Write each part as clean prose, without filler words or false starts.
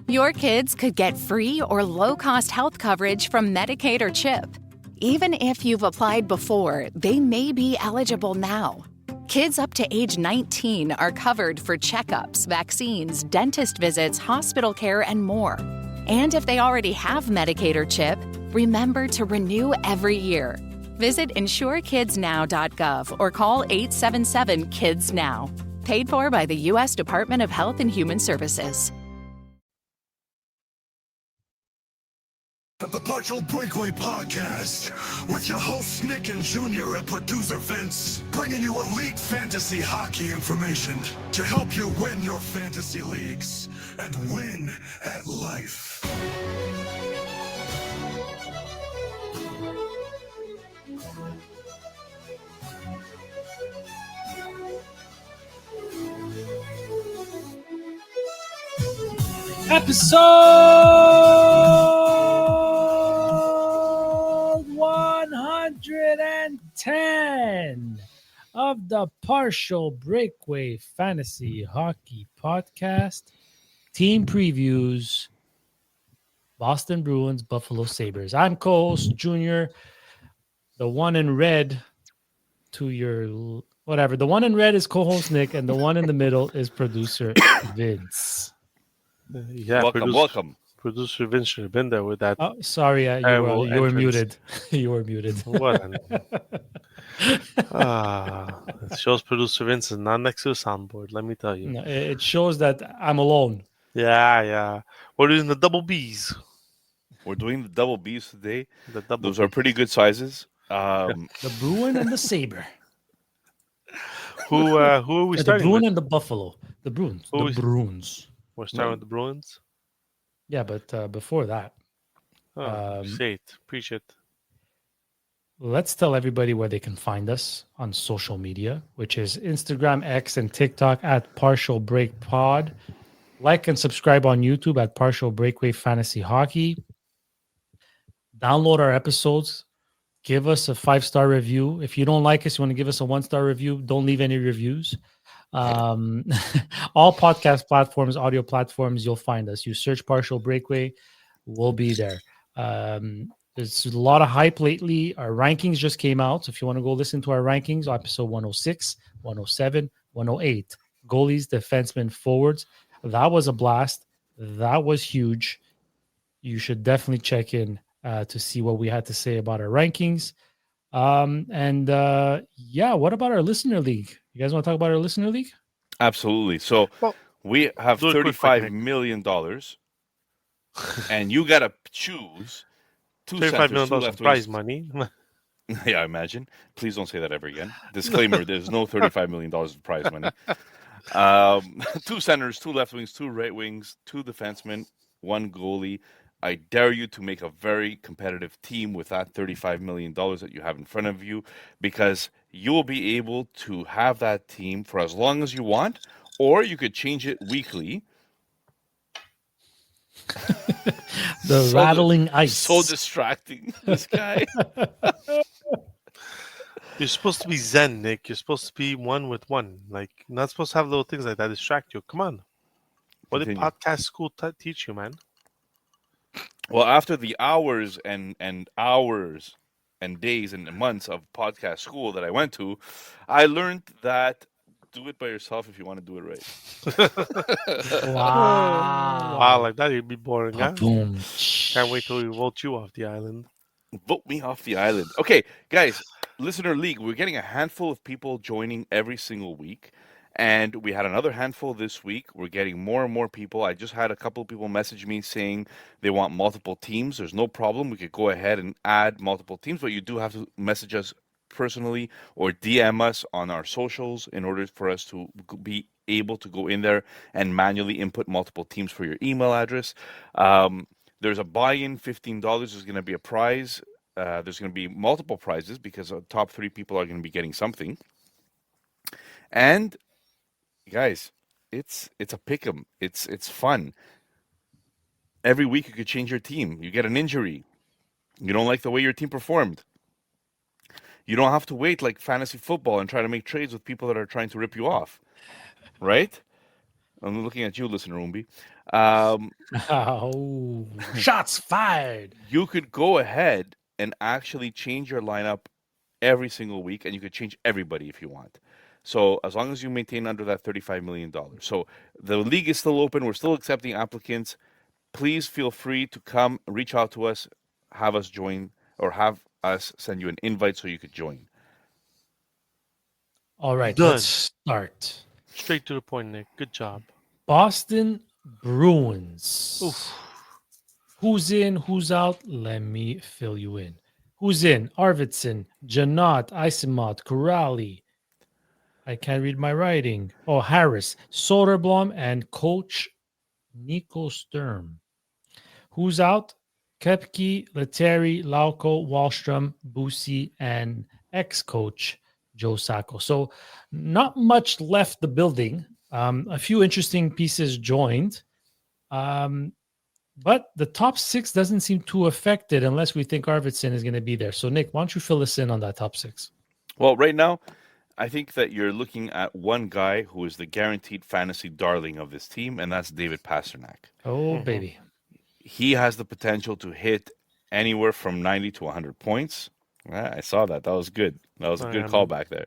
Your kids could get free or low-cost health coverage from Medicaid or CHIP. Even if you've applied before, they may be eligible now. Kids up to age 19 are covered for checkups, vaccines, dentist visits, hospital care, and more. And if they already have Medicaid or CHIP, remember to renew every year. Visit insurekidsnow.gov or call 877-KIDS-NOW. Paid for by the U.S. Department of Health and Human Services. The Partial Breakaway Podcast with your hosts Nick and Junior and producer Vince, bringing you elite fantasy hockey information to help you win your fantasy leagues and win at life. Episode 110 of the Partial Breakaway Fantasy Hockey Podcast. Team previews, Boston Bruins, Buffalo Sabres. I'm co-host Junior, the one in red to your whatever. The one in red is co-host Nick, and the one in the middle is producer Vince. Yeah, welcome. Producer Vince should have been there with that. Oh, sorry, you were muted. You were muted. What? It shows producer Vince is not next to the soundboard. Let me tell you. No, it shows that I'm alone. Yeah. We're doing the double Bs. We're doing the double Bs today. Those Bs. are pretty good sizes. The Bruin and the Sabre. Who are we starting The Bruin with? and the Buffalo. The Bruins. Bruins. We're starting with the Bruins? Yeah, but before that. Say it. Preach it. Let's tell everybody where they can find us on social media, which is Instagram, X, and TikTok at Partial Break Pod. Like and subscribe on YouTube at Partial Breakaway Fantasy Hockey. Download our episodes. Give us a 5-star review. If you don't like us, you want to give us a 1-star review, don't leave any reviews. All podcast platforms, audio platforms, you'll find us. You search Partial Breakaway, we'll be there. There's a lot of hype lately. Our rankings just came out. So if you want to go listen to our rankings, episode 106, 107, 108. Goalies, defensemen, forwards. That was a blast. That was huge. You should definitely check in to see what we had to say about our rankings. What about our listener league? You guys want to talk about our listener league? Absolutely. So we have $35 million, and you got to choose $35 million prize money. Yeah, I imagine. Please don't say that ever again. Disclaimer, there's no $35 million of prize money. 2 centers, 2 left wings, 2 right wings, 2 defensemen, 1 goalie. I dare you to make a very competitive team with that $35 million that you have in front of you, because you'll be able to have that team for as long as you want, or you could change it weekly. Rattling ice. So distracting, this guy. You're supposed to be zen, Nick. You're supposed to be one with one. Like, you're not supposed to have little things like that distract you. Come on. What did podcast school teach you, man? Well, after the hours and hours and days and months of podcast school that I went to, I learned that do it by yourself if you want to do it right. Wow, like that you'd be boring, huh? Boom. Can't wait till we vote you off the island. Vote me off the island. Okay, guys, Listener League, we're getting a handful of people joining every single week. And we had another handful this week. We're getting more and more people. I just had a couple of people message me saying they want multiple teams. There's no problem. We could go ahead and add multiple teams, but you do have to message us personally or DM us on our socials in order for us to be able to go in there and manually input multiple teams for your email address. There's a buy-in, $15. There's going to be a prize. There's going to be multiple prizes because the top 3 people are going to be getting something. And guys, it's a pick'em. It's fun. Every week you could change your team. You get an injury. You don't like the way your team performed. You don't have to wait like fantasy football and try to make trades with people that are trying to rip you off. Right? I'm looking at you, listener Umbi. Oh, shots fired. You could go ahead and actually change your lineup every single week, and you could change everybody if you want. So as long as you maintain under that $35 million. So the league is still open. We're still accepting applicants. Please feel free to come, reach out to us, have us join, or have us send you an invite so you could join. All right, Done. let's start. Straight to the point, Nick. Good job. Boston Bruins. Oof. Who's in, who's out? Let me fill you in. Who's in? Arvidsson, Janot, Isimot, Corrali. I can't read my writing. Oh, Harris, Soderblom, and Coach Nico Sturm. Who's out? Kepke, Lettieri, Lauko, Wallstrom, Busi, and ex-coach Joe Sacco. So not much left the building. A few interesting pieces joined. But the top six doesn't seem too affected unless we think Arvidsson is going to be there. So, Nick, why don't you fill us in on that top six? Well, right now, I think that you're looking at one guy who is the guaranteed fantasy darling of this team, and that's David Pastrnak. Oh, baby. He has the potential to hit anywhere from 90 to 100 points. I saw that. That was good. That was a good callback there.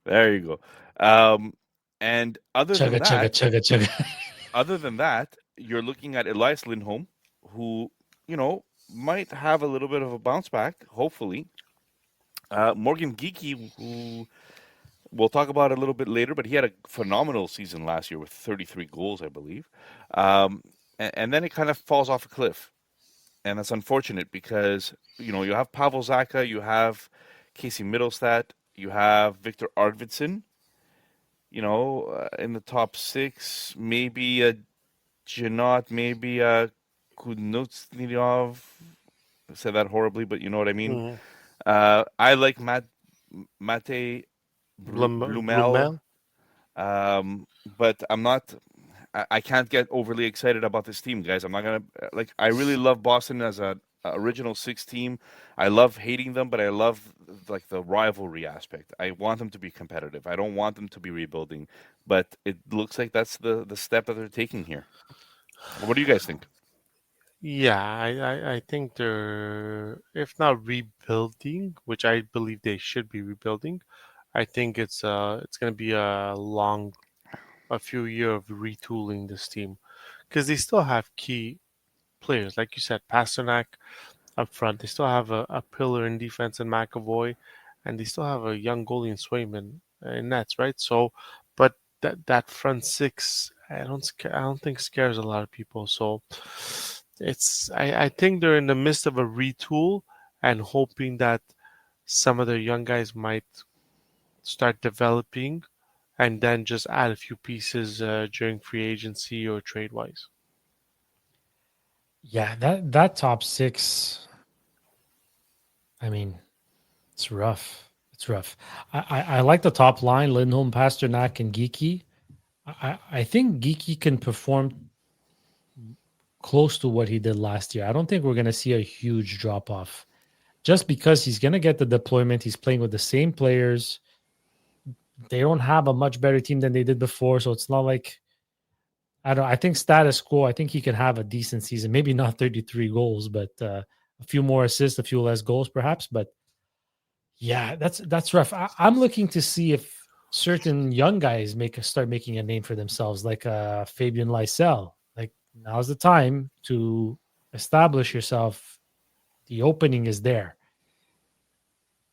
There you go. And other than that, you're looking at Elias Lindholm, who, might have a little bit of a bounce back, hopefully. Morgan Geekie, who we'll talk about a little bit later, but he had a phenomenal season last year with 33 goals, I believe. And then it kind of falls off a cliff. And that's unfortunate because, you have Pavel Zacha, you have Casey Middlestat, you have Victor Arvidsson, in the top six, maybe a Janot, maybe a Kuznetsov. I said that horribly, but you know what I mean. I like Mate Blumel. But I'm not. I can't get overly excited about this team, guys. I'm not gonna I really love Boston as a original six team. I love hating them, but I love the rivalry aspect. I want them to be competitive. I don't want them to be rebuilding. But it looks like that's the step that they're taking here. What do you guys think? Yeah, I think they're, if not rebuilding, which I believe they should be rebuilding, I think it's going to be a few year of retooling this team, because they still have key players, like you said, Pasternak up front. They still have a pillar in defense in McAvoy, and they still have a young goalie in Swayman in nets, right? So, but that front six, I don't think scares a lot of people. So I think they're in the midst of a retool and hoping that some of their young guys might start developing and then just add a few pieces during free agency or trade wise. Yeah, that top six, I mean, it's rough. It's rough. I like the top line, Lindholm, Pasternak, and Geekie. I think Geekie can perform close to what he did last year. I don't think we're going to see a huge drop off just because he's going to get the deployment. He's playing with the same players. They don't have a much better team than they did before. So it's not like, I think status quo, I think he can have a decent season. Maybe not 33 goals, but a few more assists, a few less goals perhaps. But yeah, that's rough. I'm looking to see if certain young guys start making a name for themselves, like Fabian Lysell. Like, now's the time to establish yourself. The opening is there.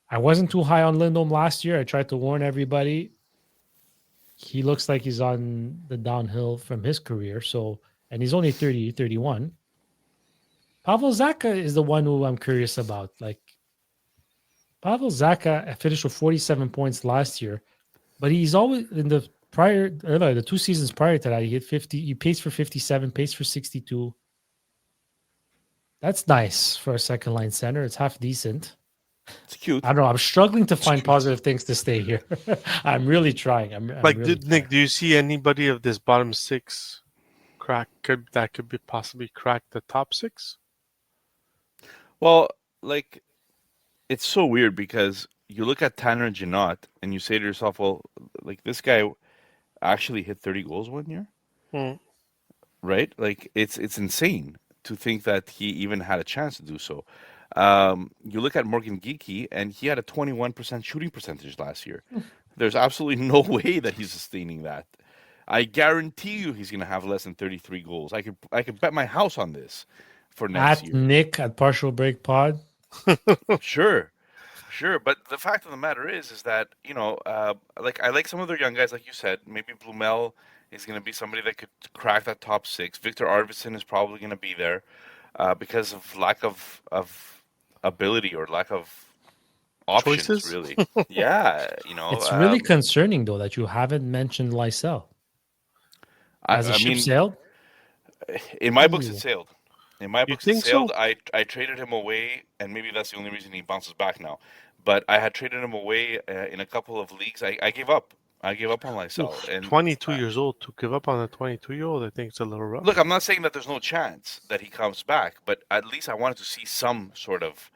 I wasn't too high on Lindholm last year. I tried to warn everybody. He looks like he's on the downhill from his career. So, and he's only 30, 31. Pavel Zacha is the one who I'm curious about. Like, Pavel Zacha finished with 47 points last year, but he's always in the the 2 seasons prior to that, he hit 50. He paced for 57, paced for 62. That's nice for a second line center. It's half decent. It's cute. I don't know. I'm struggling to find positive things to stay here. I'm really trying. I'm really Nick, do you see anybody of this bottom six could be possibly crack the top six? Well, it's so weird because you look at Tanner Janot and you say to yourself, well, this guy actually hit 30 goals one year. right? Like it's insane to think that he even had a chance to do so. You look at Morgan Geekie, and he had a 21% shooting percentage last year. There's absolutely no way that he's sustaining that. I guarantee you he's going to have less than 33 goals. I could bet my house on this for next At year. Nick at Partial Break Pod. Sure. Sure, but the fact of the matter is that like I like some of their young guys, like you said. Maybe Blumel is going to be somebody that could crack that top six. Victor Arvidsson is probably going to be there because of lack of ability or lack of options. Choices? Really, yeah. It's really concerning, though, that you haven't mentioned Lysell. Has the I ship mean, sailed? in my books, Ooh. it sailed. In my books, it think sailed. so? I traded him away, and maybe that's the only reason he bounces back now. But I had traded him away in a couple of leagues. I gave up. I gave up on Lysell. And 22 years old. To give up on a 22-year-old, I think it's a little rough. look, I'm not saying that there's no chance that he comes back, but at least I wanted to see some sort of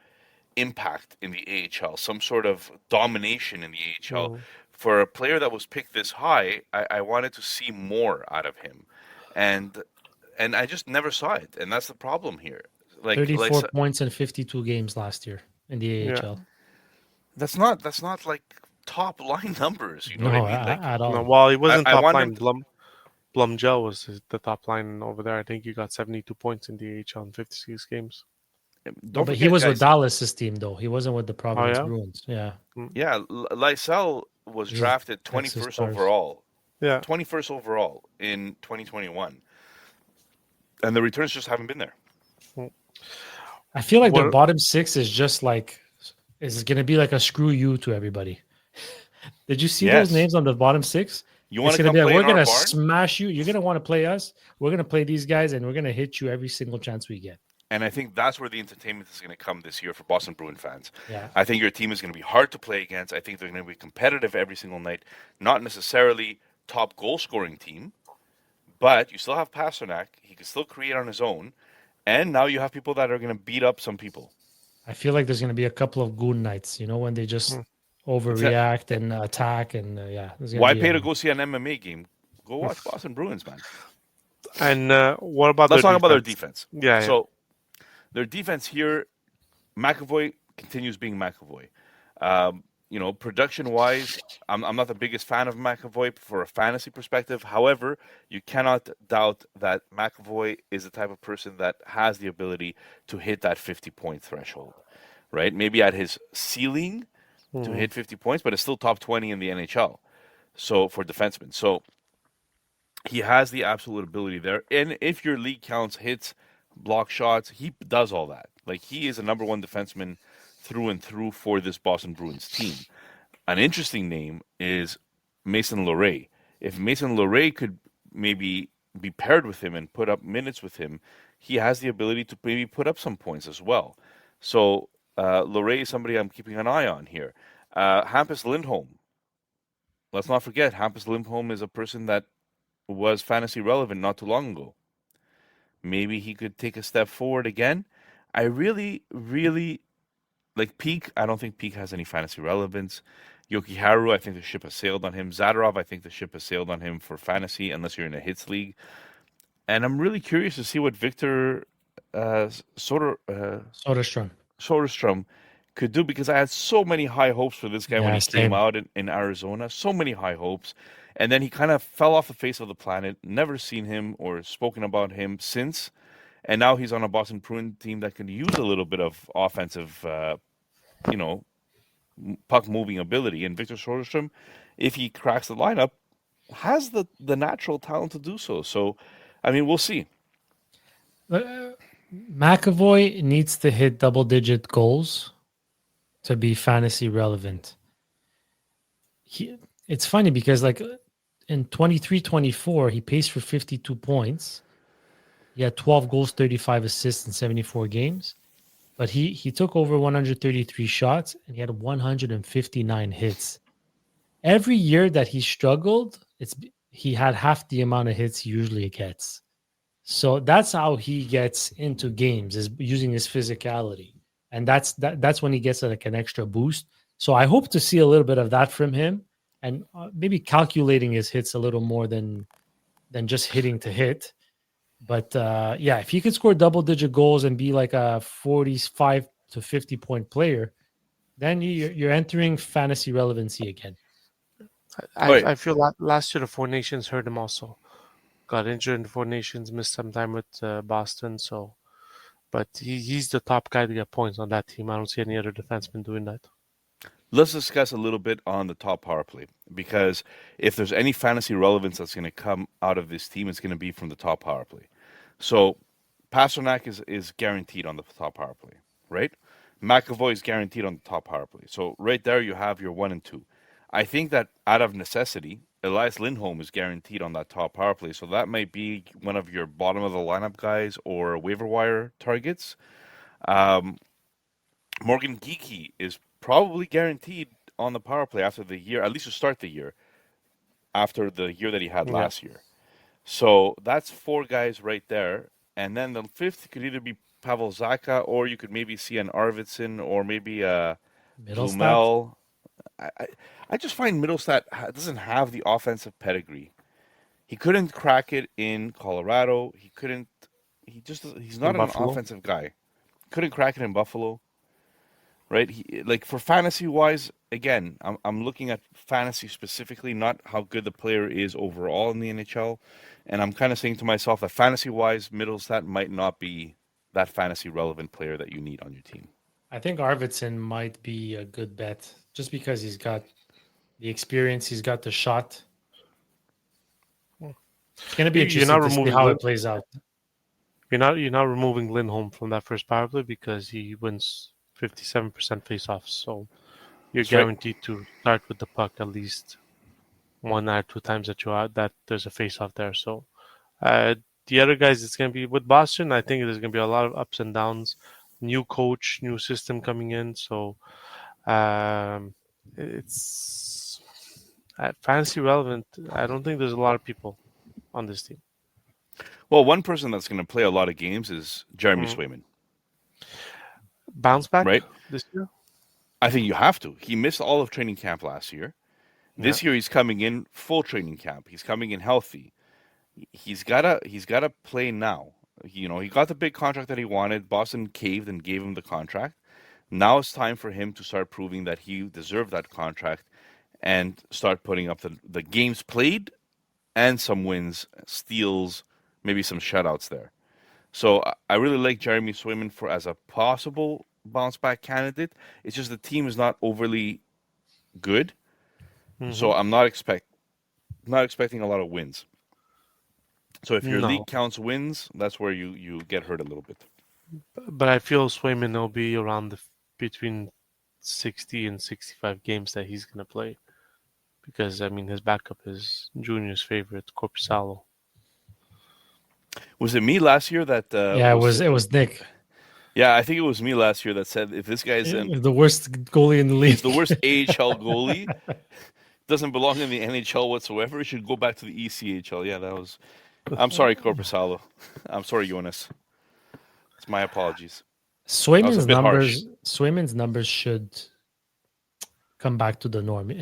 impact in the AHL, some sort of domination in the AHL. For a player that was picked this high, I wanted to see more out of him, and I just never saw it, and that's the problem here. 34 points in 52 games last year in the AHL. That's not like top line numbers. You know No, what I mean? Like, at all. No, well, he wasn't I top want line. him Blumgel was the top line over there. I think he got 72 points in the AHL in 56 games. don't But forget, he was guys, with Dallas's team, though. He wasn't with the Providence yeah? Bruins. Yeah. Yeah, Lysell was He's drafted Texas 21st Stars. overall. Yeah. 21st overall in 2021, and the returns just haven't been there. I feel like the What- bottom six is just like is going to be like a screw you to everybody. Did you see Yes. those names on the bottom six? You want It's to going come to be like, play we're in our going to barn? smash you. You're going to want to play us. We're going to play these guys, and we're going to hit you every single chance we get. And I think that's where the entertainment is going to come this year for Boston Bruin fans. Yeah. I think your team is going to be hard to play against. I think they're going to be competitive every single night. Not necessarily top goal scoring team, but you still have Pasternak. He can still create on his own. And now you have people that are going to beat up some people. I feel like there's going to be a couple of goon nights, when they just overreact and attack. And there's gonna Why be pay to go see an MMA game? Go watch Boston Bruins, man. And what about Let's their talk about their defense? defense. Yeah. So their defense here, McAvoy continues being McAvoy. Production-wise, I'm not the biggest fan of McAvoy for a fantasy perspective. However, you cannot doubt that McAvoy is the type of person that has the ability to hit that 50-point threshold, right? Maybe at his ceiling to hit 50 points, but it's still top 20 in the NHL. So for defensemen. So he has the absolute ability there. And if your league counts hits, block shots, he does all that. Like, he is a number one defenseman through and through for this Boston Bruins team. An interesting name is Mason Lohrei. If Mason Lohrei could maybe be paired with him and put up minutes with him, he has the ability to maybe put up some points as well. So Lohrei is somebody I'm keeping an eye on here. Hampus Lindholm. Let's not forget, Hampus Lindholm is a person that was fantasy relevant not too long ago. Maybe he could take a step forward again. I really, really like Peak. I don't think Peak has any fantasy relevance. Yokiharu, I think the ship has sailed on him. Zadorov, I think the ship has sailed on him for fantasy, unless you're in a hits league. And I'm really curious to see what Victor Soderstrom could do, because I had so many high hopes for this guy when he came out in Arizona. So many high hopes. And then he kind of fell off the face of the planet. Never seen him or spoken about him since. And now he's on a Boston Bruins team that can use a little bit of offensive, puck-moving ability. And Victor Soderstrom, if he cracks the lineup, has the natural talent to do so. So, I mean, we'll see. McAvoy needs to hit double-digit goals to be fantasy relevant. It's funny because, like, in 23-24, he paced for 52 points. He had 12 goals, 35 assists in 74 games. But he took over 133 shots, and he had 159 hits. Every year that he struggled, he had half the amount of hits he usually gets. So that's how he gets into games, is using his physicality. And that's when he gets like an extra boost. So I hope to see a little bit of that from him, and maybe calculating his hits a little more than just hitting to hit. But yeah, if he could score double-digit goals and be like a 45 to 50-point player, then you're entering fantasy relevancy again. All right. I feel last year the Four Nations hurt him also. Got injured in the Four Nations, missed some time with Boston. So, but he's the top guy to get points on that team. I don't see any other defenseman doing that. Let's discuss a little bit on the top power play, because if there's any fantasy relevance that's going to come out of this team, it's going to be from the top power play. So Pasternak is guaranteed on the top power play, right? McAvoy is guaranteed on the top power play. So right there you have your 1 and 2. I think that out of necessity, Elias Lindholm is guaranteed on that top power play. So that might be one of your bottom of the lineup guys or waiver wire targets. Morgan Geekie is probably guaranteed on the power play after the year, at least to start the year, after the year that he had last year. So that's 4 guys right there. And then the 5th could either be Pavel Zacha, or you could maybe see an Arvidsson, or maybe a Blumel. I just find Middlestat doesn't have the offensive pedigree. He couldn't crack it in Colorado. He's not an offensive guy. Couldn't crack it in Buffalo. Right? Like for fantasy wise, again, I'm looking at fantasy specifically, not how good the player is overall in the NHL. And I'm kind of saying to myself that fantasy wise, Middlestat might not be that fantasy relevant player that you need on your team. I think Arvidsson might be a good bet just because he's got the experience, he's got the shot. It's going to be interesting to see how it plays out. You're not removing Lindholm from that first power play because he wins 57% faceoffs, so you're guaranteed to start with the puck at least 1 or 2 times that there's a faceoff there. So the other guys, it's going to be with Boston. I think there's going to be a lot of ups and downs. New coach, new system coming in, so it's fantasy relevant. I don't think there's a lot of people on this team. Well, one person that's going to play a lot of games is Jeremy Swayman. Bounce back right this year? I think you have to. He missed all of training camp last year. This year he's coming in full training camp. He's coming in healthy. He's gotta play now. He got the big contract that he wanted. Boston caved and gave him the contract. Now it's time for him to start proving that he deserved that contract and start putting up the games played and some wins, steals, maybe some shutouts there. So I really like Jeremy Swayman as a possible bounce back candidate. It's just the team is not overly good, so I'm not expecting a lot of wins. So if your league counts wins, that's where you get hurt a little bit. But I feel Swayman will be around between 60 and 65 games that he's going to play, because his backup is Junior's favorite, Korpisalo. Was it me last year that? It was Nick. Yeah, I think it was me last year that said if this guy is the worst goalie in the league, he's the worst AHL goalie, doesn't belong in the NHL whatsoever. He should go back to the ECHL. Yeah, that was. I'm sorry, Korpisalo. I'm sorry, Jonas. It's my apologies. Swayman's numbers should come back to the norm.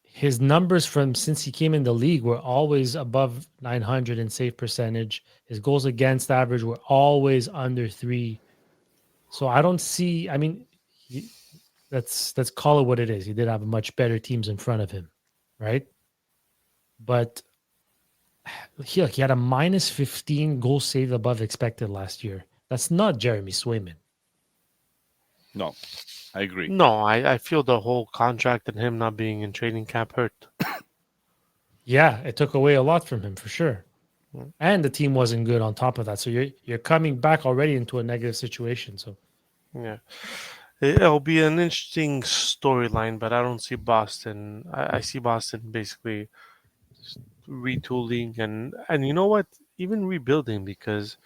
His numbers from since he came in the league were always above 900 in save percentage. His goals against average were always under 3. So I don't see. Let's call it what it is. He did have much better teams in front of him, right? But he had a minus 15 goal saved above expected last year. That's not Jeremy Swayman. No, I agree. No, I feel the whole contract and him not being in training camp hurt. Yeah, it took away a lot from him for sure. And the team wasn't good on top of that. So you're coming back already into a negative situation. So yeah. It'll be an interesting storyline, but I don't see Boston. I see Boston basically retooling and you know what? Even rebuilding, because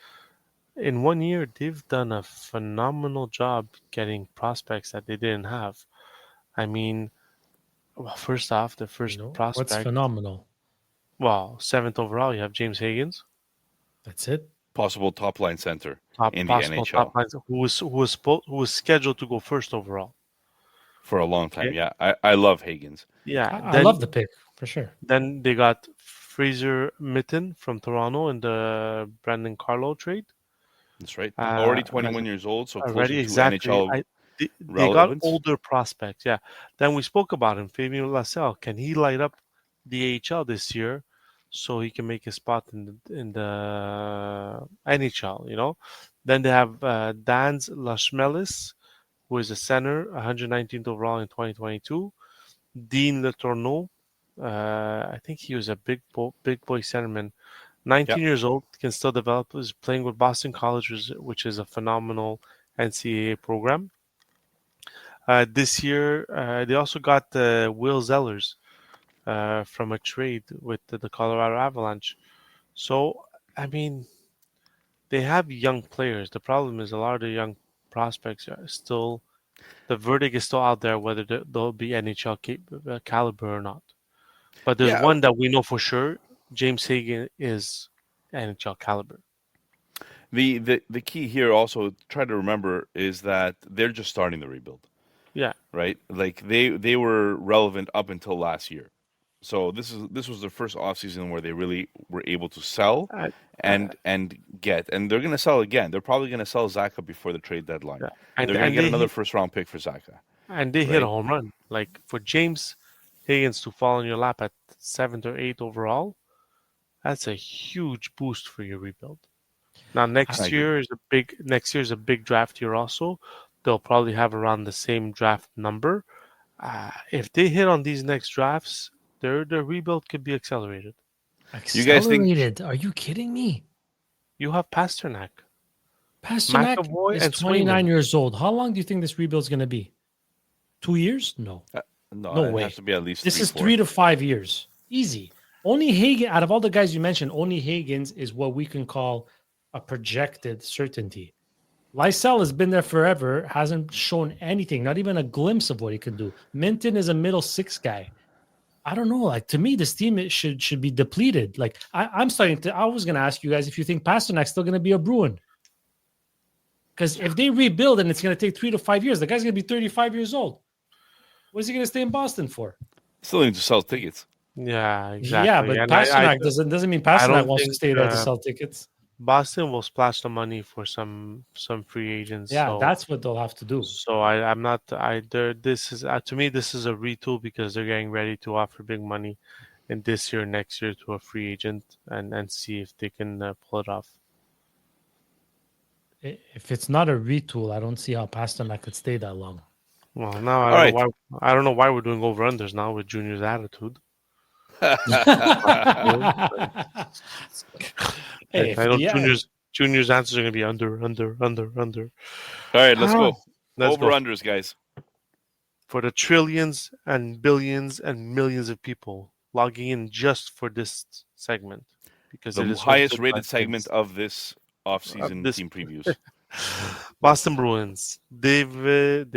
in 1 year they've done a phenomenal job getting prospects that they didn't have. First off, the first prospect. What's phenomenal? Well, 7th overall, you have James Higgins. That's it. Possible top line center in the NHL. Top lines, who was scheduled to go first overall For a long time, yeah. I love Higgins. Yeah. I love the pick, for sure. Then they got Fraser Mitten from Toronto in the Brandon Carlo trade. That's right. Already Uh, 21 years old, so closer Already, to exactly. NHL They got relevance. older prospects, yeah. Then we spoke about him, Fabian Lascelles. Can he light up the AHL this year so he can make a spot in the NHL? You know. Then they have Dan's Lashmelis, who is a center, 119th overall in 2022. Dean Letourneau, I think he was a big boy centerman. 19 Yep. years old, can still develop. Is playing with Boston College, which is a phenomenal NCAA program. This year, they also got Will Zellers from a trade with the Colorado Avalanche. So, I mean, they have young players. The problem is a lot of the young prospects are still, the verdict is still out there whether they'll be NHL caliber or not. But there's Yeah. one that we know for sure. James Hagan is NHL caliber. The key here also try to remember is that they're just starting the rebuild, Yeah. right? Like they were relevant up until last year. So this was their first offseason where they really were able to sell Uh, uh, and get, and they're going to sell again. They're probably going to sell Zaka before the trade deadline. yeah. They're going to get another first round pick for Zaka, And they hit a right? home run. Like for James Higgins to fall in your lap at 7th or 8th overall, that's a huge boost for your rebuild. Now I next agree. year is a big draft year also. They'll probably have around the same draft number. If they hit on these next drafts, their rebuild could be accelerated. You guys think? Accelerated? Are you kidding me? You have Pasternak, Pasternak McAvoy, is and 29 Swayman. years old. How long do you think this rebuild's going to be? 2 years? No. No, No it way. has to be at least This three, is 4. 3 to 5 years. Easy. Only Hagen, out of all the guys you mentioned, only Hagen's is what we can call a projected certainty. Lysell has been there forever, hasn't shown anything, not even a glimpse of what he can do. Minton is a middle 6 guy. I don't know. Like, to me, this team should be depleted. Like, I'm starting to. I was going to ask you guys if you think Pasternak's still going to be a Bruin. Because if they rebuild and it's going to take 3 to 5 years, the guy's going to be 35 years old. What is he going to stay in Boston for? Still need to sell tickets. Yeah, exactly. Yeah, but And Pasternak doesn't mean I Pasternak don't wants to think stay there to sell tickets. Boston will splash the money for some free agents. Yeah, so, that's what they'll have to do. So I'm not. This is to me this is a retool because they're getting ready to offer big money in this year, next year to a free agent and see if they can pull it off. If it's not a retool, I don't see how Pasternak could stay that long. Well, now I don't know why we're doing over unders now with Junior's attitude. Hey, I know Junior's answers are going to be under. All right, let's go. Let's Over go. unders, guys. For the trillions and billions and millions of people logging in just for this segment, because it The is highest hosted rated by segment Vince. of this offseason this- team previews. Boston Bruins. David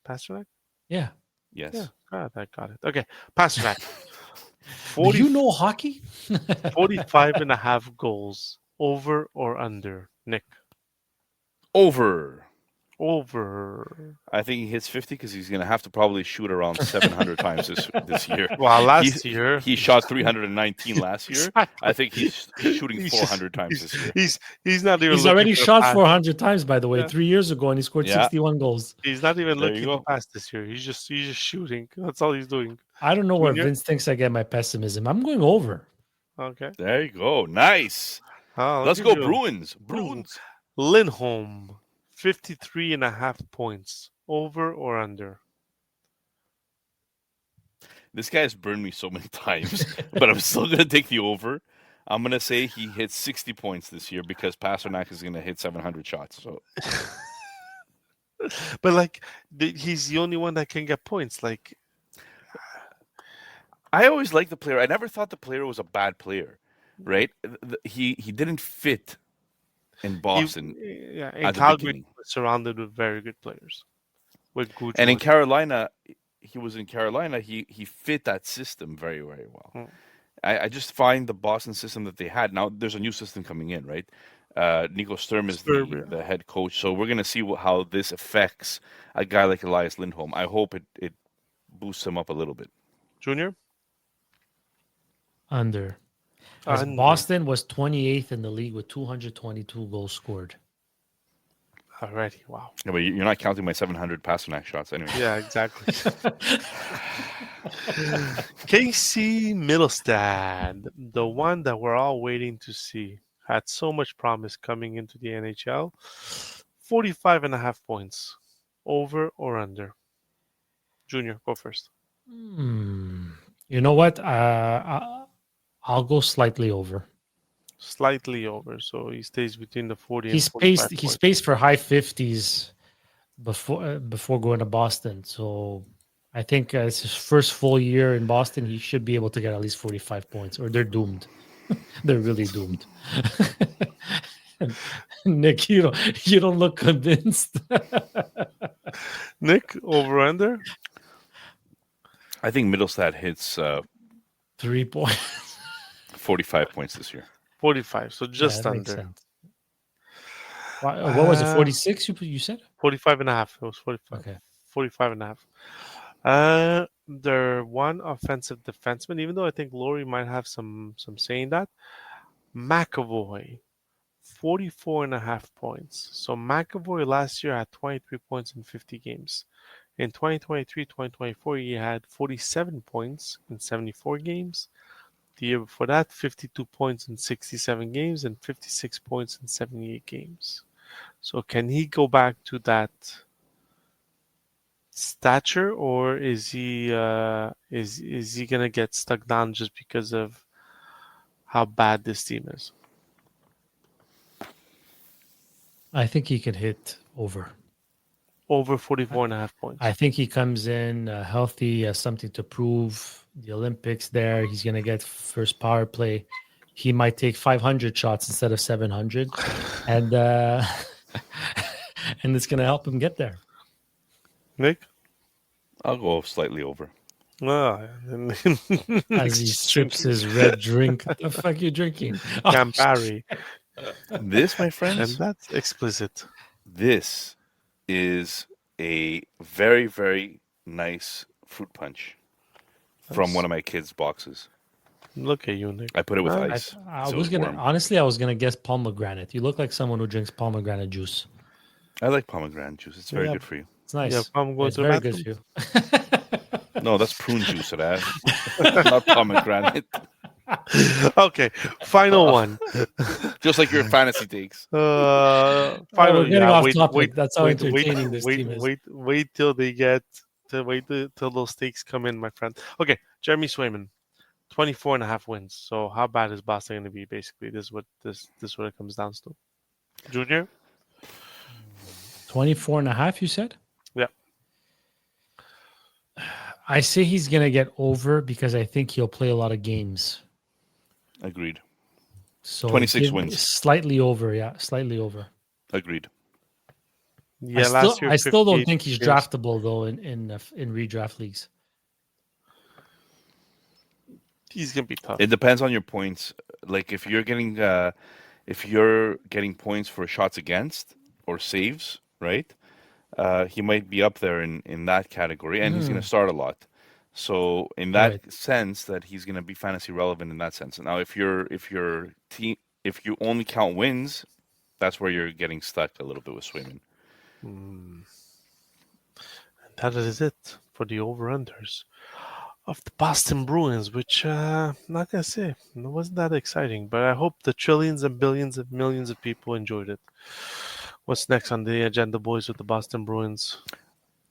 Pasternak. Yeah. Yes. Yeah, I got it. Okay, Pasternak. Do you know hockey? 45 and a half goals. Over or under? Nick. Over. I think he hits 50 because he's going to have to probably shoot around 700 times this year. Well, last year he shot 319 last year. Exactly. I think he's shooting 400 times this year. He's not even. He's already shot 400 times, by the way, Yeah. 3 years ago, and he scored Yeah. 61 goals. He's not even There you looking to go. pass this year. He's just shooting. That's all he's doing. I don't know where Junior? Vince thinks I get my pessimism. I'm going over. Okay. There you go. Nice. I'll Let's give go, you a- Bruins. Bruins. Lindholm, 53 and a half points. Over or under? This guy's burned me so many times, but I'm still going to take the over. I'm going to say he hits 60 points this year because Pasternak is going to hit 700 shots. So But like, he's the only one that can get points. Like, I always liked the player. I never thought the player was a bad player, right? He didn't fit in Boston. in at the Calgary, beginning. he was surrounded with very good players. With Gucci And in Carolina, he fit that system very, very well. Hmm. I just find the Boston system that they had. Now, there's a new system coming in, right? Nico Sturm is the head coach. So we're going to see how this affects a guy like Elias Lindholm. I hope it boosts him up a little bit. Junior. Under. As Under. Boston was 28th in the league with 222 goals scored. Already, wow. Yeah, but you're not counting my 700 Pasternak shots anyway. Yeah, exactly. Casey Middlestad, the one that we're all waiting to see, had so much promise coming into the NHL. 45.5 points. Over or under? Junior, go first. You know what? I'll go slightly over. Slightly over, so he stays between the 40 and He's 45 paced. He's points. paced for high 50s before going to Boston. So I think it's his first full year in Boston. He should be able to get at least 45 points, or they're doomed. They're really doomed. Nick, you don't look convinced. Nick, over under? I think Middlestad hits 3 points. 45 points this year. 45, so just that makes under. sense. What was it? 46? You said? 45 and a half. It was 45. Okay. 45 and a half. They're one offensive defenseman, even though I think Laurie might have some saying that. McAvoy, 44.5 points. So McAvoy last year had 23 points in 50 games. In 2023-2024, he had 47 points in 74 games. The year before that, 52 points in 67 games and 56 points in 78 games. So can he go back to that stature, or is he gonna get stuck down just because of how bad this team is? I think he can hit over. Over 44.5 points. I think he comes in healthy, has something to prove. The Olympics there, he's going to get first power play. He might take 500 shots instead of 700, and and it's going to help him get there. Nick? I'll go slightly over. As he sips his red drink. What the fuck are you drinking? Campari. This, my And friends, that's explicit. this is a very, very nice fruit punch from one of my kids' boxes. Look at you, Nick. I put it with Nice. ice. I so was it's gonna warm. honestly, I was gonna guess pomegranate. You look like someone who drinks pomegranate juice. I like pomegranate juice. It's very Yeah. good for you. It's nice. Yeah, I'm going It's to the very good bathroom. for you. No, that's prune juice, that not pomegranate. Okay, final one. Just like your fantasy takes. we're Finally, getting yeah, off wait, topic. wait, That's how wait, entertaining this team is. wait till they get till those stakes come in, my friend. Okay, Jeremy Swayman, 24.5 wins. So how bad is Boston going to be? Basically, this is what it comes down to. Junior, 24.5, you said? yeah, I say he's gonna get over because I think he'll play a lot of games. Agreed. So 26 wins. Slightly over, yeah, slightly over. Agreed. yeah. Last year, I still don't 58 think he's games. draftable though in redraft leagues. He's gonna be tough. It depends on your points. Like if you're getting points for shots against or saves, right? He might be up there in that category, and he's going to start a lot. So in that sense, that he's going to be fantasy relevant in that sense. Now, if you only count wins, that's where you're getting stuck a little bit with Swayman. That is it for the over-unders of the Boston Bruins, which, not gonna say, it wasn't that exciting, but I hope the trillions and billions of millions of people enjoyed it. What's next on the agenda, boys, with the Boston Bruins?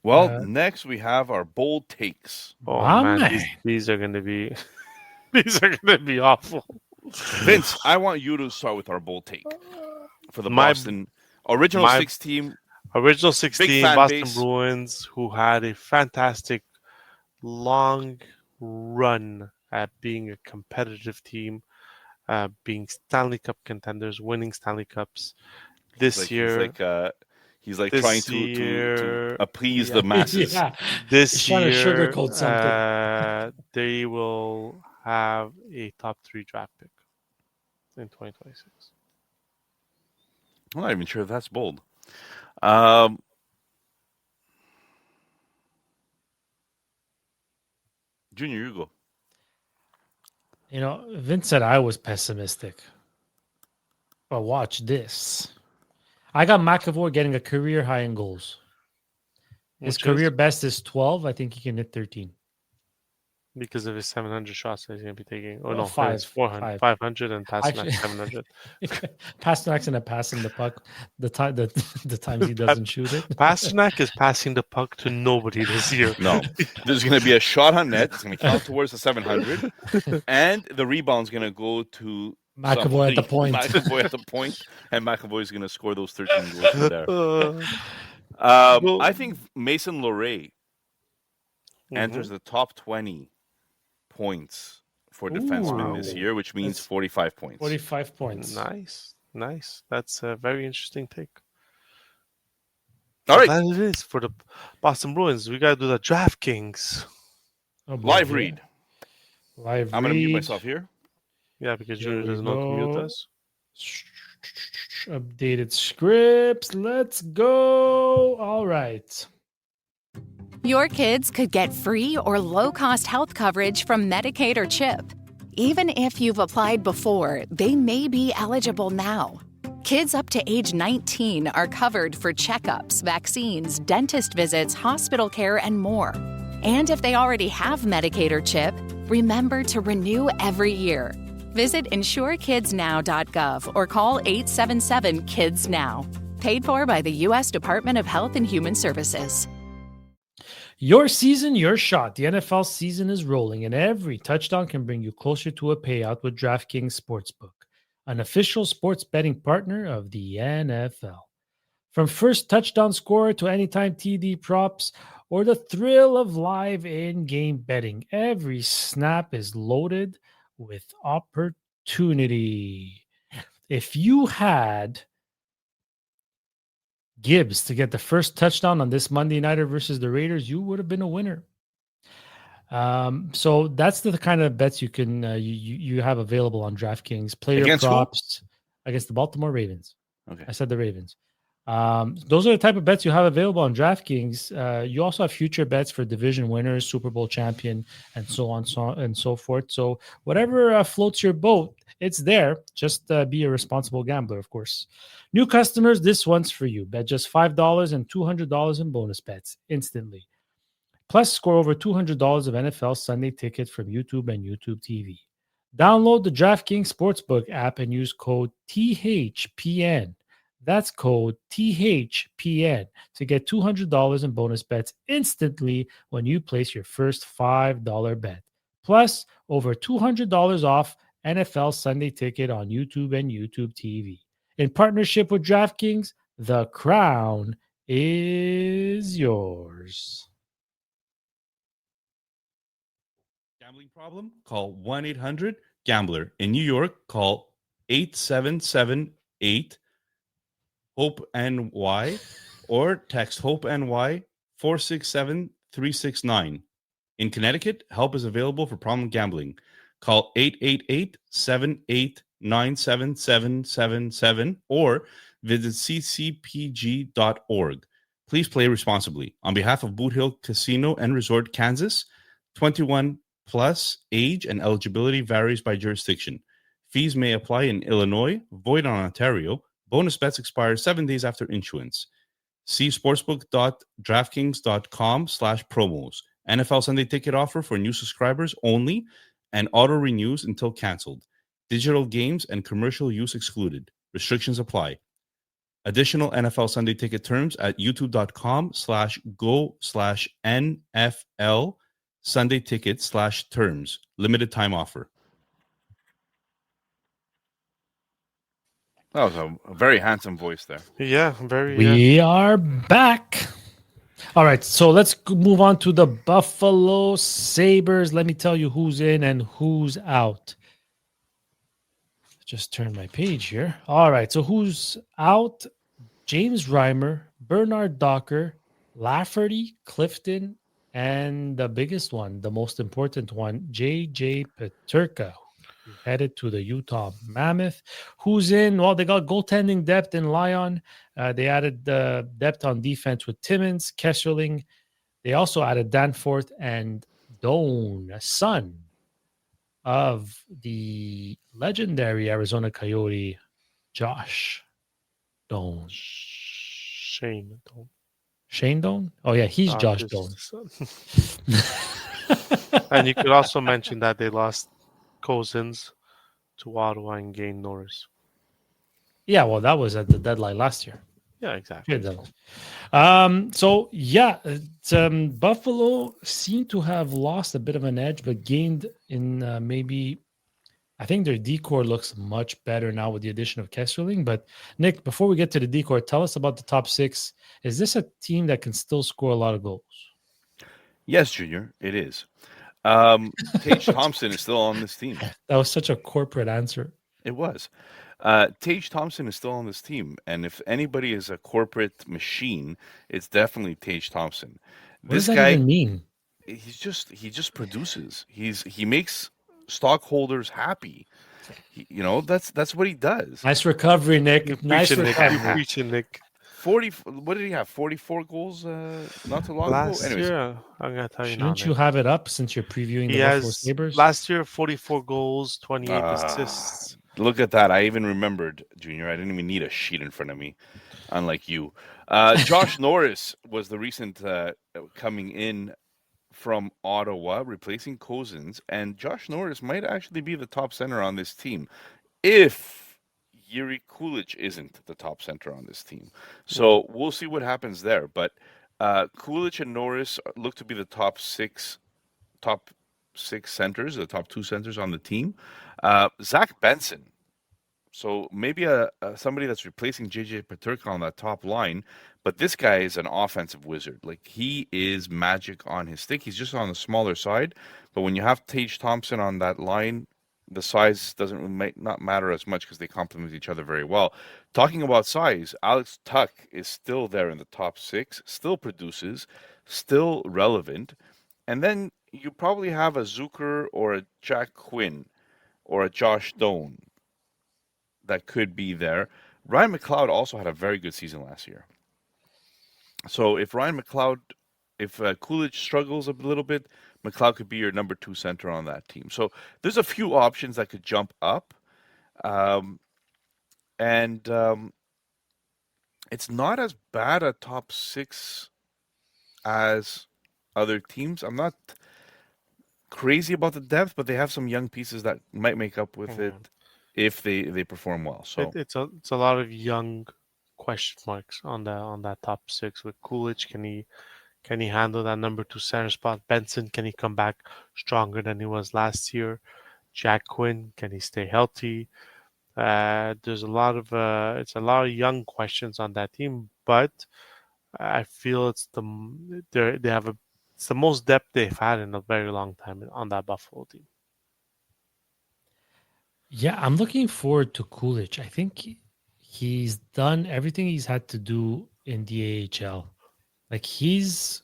Well, next we have our bold takes. Oh My man, man. these are gonna be these are gonna be awful. Vince, I want you to start with our bold take for the My- Boston original 6 team. Original 16 fan Boston base. Bruins, who had a fantastic long run at being a competitive team, being Stanley Cup contenders, winning Stanley Cups. This year, he's like this trying to year- appease the masses. Yeah. this He's trying to year, sugarcoat something. they will have a top 3 draft pick in 2026. I'm not even sure if that's bold. Junior, you go. Vince said I was pessimistic. But watch this. I got McAvoy getting a career high in goals. His Which career is best is 12. I think he can hit 13. because of his 700 shots that he's going to be taking. Oh, Well, no, five. it's 400, Five. 500 and Actually, Pasternak 700. Pasternak's gonna pass him the puck the times he doesn't shoot it. Pasternak is passing the puck to nobody this year. No, there's going to be a shot on net. It's going to count towards the 700, and the rebound's going to go to McAvoy at the point. McAvoy at the point, and McAvoy is going to score those 13 goals from there. Well, I think Mason Loray enters the top 20 points for defensemen this year, which means That's 45 points. 45 points. Nice. That's a very interesting take. All right, That it is for the Boston Bruins. We got to do the DraftKings. Oh, boy, live yeah. read. Live I'm going to mute read. myself here. Yeah, because Here Junior we doesn't know how to mute go. us. Updated scripts. Let's go. All right. Your kids could get free or low-cost health coverage from Medicaid or CHIP. Even if you've applied before, they may be eligible now. Kids up to age 19 are covered for checkups, vaccines, dentist visits, hospital care, and more. And if they already have Medicaid or CHIP, remember to renew every year. Visit insurekidsnow.gov or call 877-KIDS-NOW. Paid for by the U.S. Department of Health and Human Services. Your season, your shot. The NFL season is rolling, and every touchdown can bring you closer to a payout with DraftKings Sportsbook, an official sports betting partner of the NFL. From first touchdown scorer to anytime TD props or the thrill of live in-game betting, every snap is loaded with opportunity. If you had Gibbs to get the first touchdown on this Monday Nighter versus the Raiders, you would have been a winner. So that's the kind of bets you can you have available on DraftKings. Player Against who? props against the Baltimore Ravens. Okay. I said the Ravens. Those are the type of bets you have available on DraftKings. You also have future bets for division winners, Super Bowl champion, and so on and so forth. So whatever floats your boat, it's there. Just be a responsible gambler, of course. New customers, this one's for you. Bet just $5 and $200 in bonus bets instantly. Plus, score over $200 of NFL Sunday tickets from YouTube and YouTube TV. Download the DraftKings Sportsbook app and use code THPN. That's code THPN to get $200 in bonus bets instantly when you place your first $5 bet. Plus, over $200 off NFL Sunday ticket on YouTube and YouTube TV. In partnership with DraftKings, the crown is yours. Gambling problem? Call 1-800-GAMBLER. In New York, call 8778-HOPE-NY or text HOPE-NY 467-369. In Connecticut, help is available for problem gambling. Call 888-789-7777 or visit ccpg.org. Please play responsibly. On behalf of Boot Hill Casino and Resort, Kansas, 21 plus, age and eligibility varies by jurisdiction. Fees may apply in Illinois, void on Ontario. Bonus bets expire 7 days after issuance. See sportsbook.draftkings.com/promos. NFL Sunday ticket offer for new subscribers only and auto renews until canceled. Digital games and commercial use excluded. Restrictions apply. Additional NFL Sunday ticket terms at youtube.com/go/NFL Sunday ticket/terms. Limited time offer. That was a very handsome voice there. Yeah, very. We are back. All right, so let's move on to the Buffalo Sabres. Let me tell you who's in and who's out. Just turn my page here. All right, so who's out? James Reimer, Bernard Docker, Lafferty, Clifton, and the biggest one, the most important one, J.J. Peterka, headed to the Utah Mammoth. Who's in? Well, they got goaltending depth in Lyon. They added the depth on defense with Timmins, Kesserling. They also added Danforth and Doan, son of the legendary Arizona Coyote, Josh Doan. Shane, don't. Shane Doan? Oh, yeah, he's Josh Doan. And you could also mention that they lost Cousins to Ottawa and gained Norris. Yeah, well, that was at the deadline last year. Yeah, exactly. So yeah, Buffalo seemed to have lost a bit of an edge, but gained in maybe. I think their decor looks much better now with the addition of Kesserling. But Nick, before we get to the decor, tell us about the top six. Is this a team that can still score a lot of goals? Yes, Junior, it is. Tage Thompson is still on this team. That was such a corporate answer. It was. Tage Thompson is still on this team, and if anybody is a corporate machine, it's definitely Tage Thompson. What does that even mean? He just produces. He makes stockholders happy. That's what he does. Nice recovery, Nick. Nice recovery. Preaching, Nick. 40. What did he have? 44 goals not too long Last ago. Anyways, year, I'm gonna tell you Shouldn't now, you Nick. have it up since you're previewing He the Buffalo has Sabres? last year 44 goals, 28 assists. Look at that. I even remembered, Junior. I didn't even need a sheet in front of me, unlike you. Josh Norris was the recent coming in from Ottawa, replacing Cousins, and Josh Norris might actually be the top center on this team if Yuri Kulich isn't the top center on this team. So we'll see what happens there. But Kulich and Norris look to be the top six centers, the top two centers on the team. Zach Benson. So maybe somebody that's replacing JJ Peterka on that top line, but this guy is an offensive wizard. Like, he is magic on his stick. He's just on the smaller side, but when you have Tage Thompson on that line, the size might not matter as much because they complement each other very well. Talking about size, Alex Tuck is still there in the top six, still produces, still relevant, and then you probably have a Zucker or a Jack Quinn or a Josh Doan that could be there. Ryan McLeod also had a very good season last year. So if Coolidge struggles a little bit, McLeod could be your number two center on that team. So there's a few options that could jump up. It's not as bad a top six as other teams. I'm not crazy about the depth, but they have some young pieces that might make up with it if they perform well. So it's a lot of young question marks on that top six with Coolidge. Can he handle that number two center spot? Benson, can he come back stronger than he was last year? Jack Quinn, can he stay healthy? There's a lot of young questions on that team, but I feel it's the most depth they've had in a very long time on that Buffalo team. Yeah, I'm looking forward to Coolidge. I think he's done everything he's had to do in the AHL. Like, he's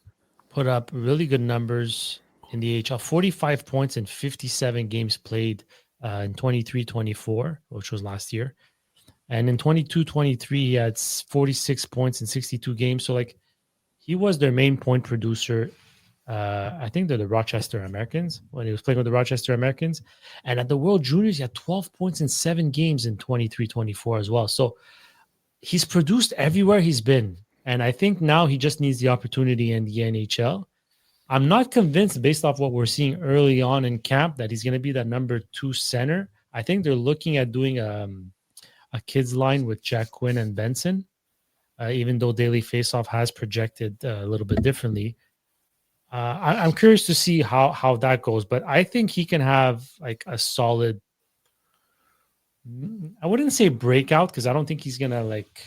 put up really good numbers in the AHL, 45 points in 57 games played in 23-24, which was last year. And in 22-23, he had 46 points in 62 games. So, like, he was their main point producer. I think they're the Rochester Americans when he was playing with the Rochester Americans. And at the World Juniors, he had 12 points in 7 games in 23-24 as well. So he's produced everywhere he's been. And I think now he just needs the opportunity in the NHL. I'm not convinced, based off what we're seeing early on in camp, that he's going to be that number two center. I think they're looking at doing a kids line with Jack Quinn and Benson, even though Daily Faceoff has projected a little bit differently. I'm curious to see how that goes, but I think he can have like a solid. I wouldn't say breakout because I don't think he's gonna like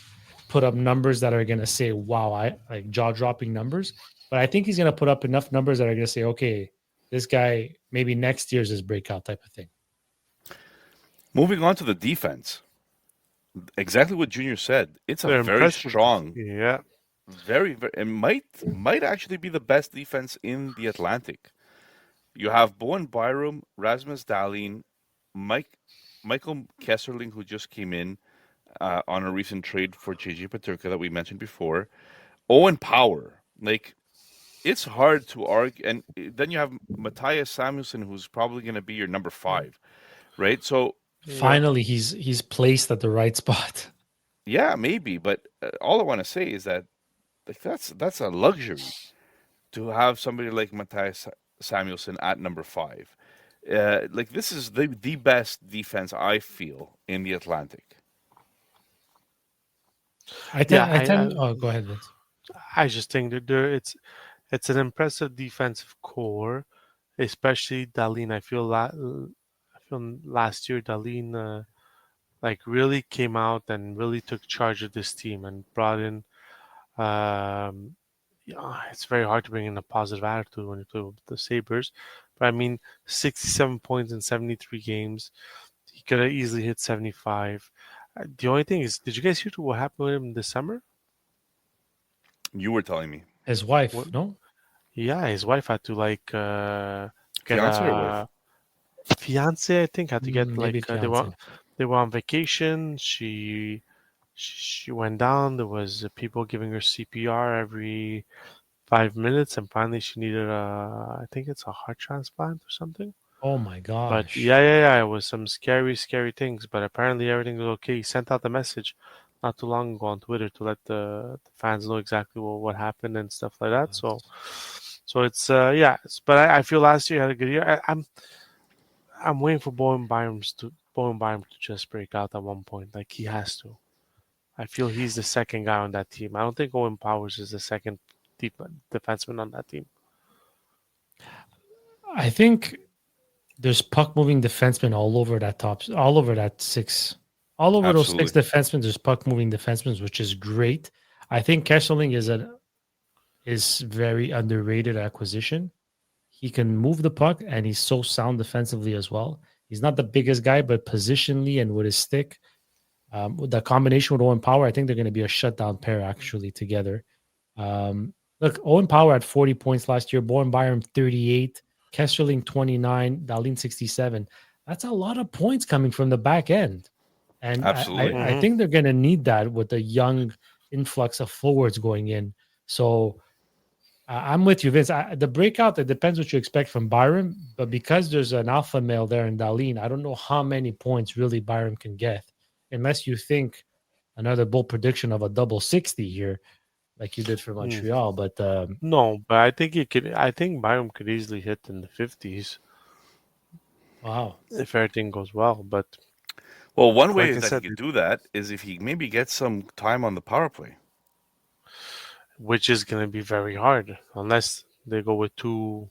put up numbers that are gonna say, "Wow, I like jaw-dropping numbers." But I think he's gonna put up enough numbers that are gonna say, "Okay, this guy maybe next year's his breakout type of thing." Moving on to the defense, exactly what Junior said. It's a They're very impressive. strong. Yeah. Very, very, it might actually be the best defense in the Atlantic. You have Bowen Byram, Rasmus Dahlin, Michael Kesserling, who just came in on a recent trade for JJ Peterka that we mentioned before. Owen Power, like, it's hard to argue. And then you have Matthias Samuelsson, who's probably going to be your number 5, right? So Finally, he's placed at the right spot. yeah, maybe. But all I want to say is that like that's a luxury to have somebody like Matthias Samuelsson at number 5. Like this is the best defense I feel in the Atlantic. I think. Yeah, I tend. Oh, go ahead, Vince. I just think that it's an impressive defensive core, especially Darlene. I feel last year Darlene like really came out and really took charge of this team and brought in. Yeah, it's very hard to bring in a positive attitude when you play with the Sabres, but I mean, 67 points in 73 games. He could have easily hit 75. The only thing is, did you guys hear what happened with him this summer? You were telling me. His wife, What? no? Yeah, his wife had to like get Fiance or wife? a fiance. I think had to get Maybe like fiance. they were on vacation. She went down. There was people giving her CPR every 5 minutes, and finally she needed I think it's a heart transplant or something. Oh my But gosh. yeah, it was some scary things. But apparently everything was okay. He sent out the message not too long ago on Twitter to let the fans know exactly what happened and stuff like that. So it's but I feel last year he had a good year. I'm waiting for Bowen Byram to just break out at one point. Like he has to. I feel he's the second guy on that team. I don't think Owen Powers is the second defenseman on that team. I think there's puck moving defensemen all over that 6. All over those 6 Absolutely. defensemen, there's puck moving defensemen, which is great. I think Kesselring is very underrated acquisition. He can move the puck and he's so sound defensively as well. He's not the biggest guy, but positionally and with his stick, with the combination with Owen Power, I think they're going to be a shutdown pair actually together. Look, Owen Power had 40 points last year, Bowen Byram 38, Kesselring 29, Darlene 67. That's a lot of points coming from the back end. And Absolutely. I think they're going to need that with a young influx of forwards going in. So I'm with you, Vince. The breakout, it depends what you expect from Byram, but because there's an alpha male there in Darlene, I don't know how many points really Byram can get, unless you think another bold prediction of a double 60 here, like you did for Montreal. But No, but I think he could. I think Byram could easily hit in the 50s wow, if everything goes well. But Well, one way like I that said, he could do that is if he maybe gets some time on the power play. which is going to be very hard unless they go with 2